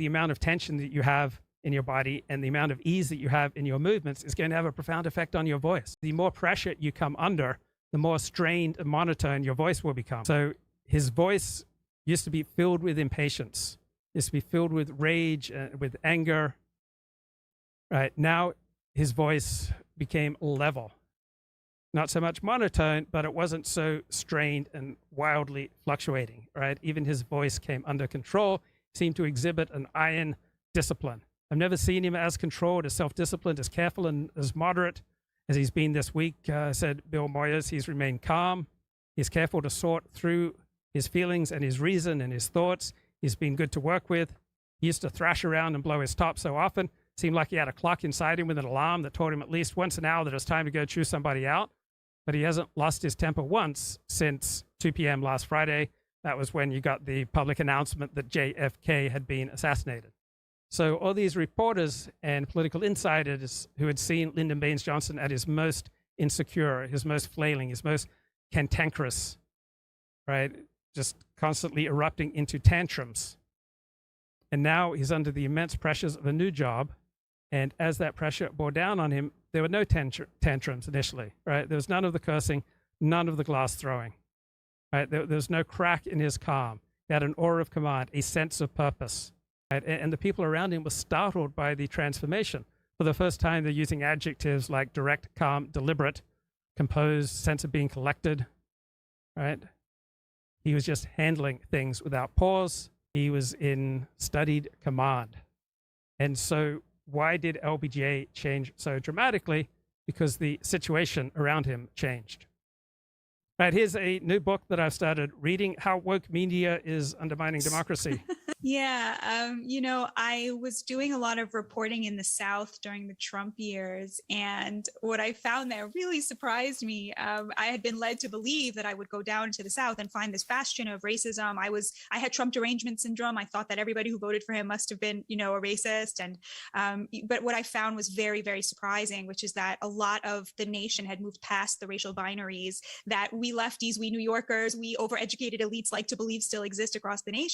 the amount of tension that you have in your body and the amount of ease that you have in your movements is going to have a profound effect on your voice. The more pressure you come under, the more strained and monotone your voice will become. So his voice used to be filled with impatience, used to be filled with rage, with anger. Right now, his voice became level. Not so much monotone, but it wasn't so strained and wildly fluctuating, right? Even his voice came under control, seemed to exhibit an iron discipline. I've never seen him as controlled, as self-disciplined, as careful, and as moderate as he's been this week, said Bill Moyers. He's remained calm. He's careful to sort through his feelings and his reason and his thoughts. He's been good to work with. He used to thrash around and blow his top so often. Seemed like he had a clock inside him with an alarm that told him at least once an hour that it was time to go chew somebody out. But he hasn't lost his temper once since 2 p.m. last Friday. That was when you got the public announcement that JFK had been assassinated. So all these reporters and political insiders who had seen Lyndon Baines Johnson at his most insecure, his most flailing, his most cantankerous, right, just constantly erupting into tantrums. And now he's under the immense pressures of a new job. And as that pressure bore down on him, there were no tantrums initially, right? There was none of the cursing, none of the glass throwing, right? There was no crack in his calm. He had an aura of command, a sense of purpose, right? And the people around him were startled by the transformation. For the first time, they're using adjectives like direct, calm, deliberate, composed, sense of being collected, right? He was just handling things without pause. He was in studied command. And so why did LBJ change so dramatically? Because the situation around him changed. Right, here's a new book that I've started reading, How Woke Media is Undermining Democracy. Yeah, I was doing a lot of reporting in the South during the Trump years, and what I found there really surprised me. I had been led to believe that I would go down to the South and find this bastion of racism. I had Trump derangement syndrome. I thought that everybody who voted for him must have been, a racist. And but what I found was very, very surprising, which is that a lot of the nation had moved past the racial binaries that we lefties, we New Yorkers, we overeducated elites like to believe still exist across the nation.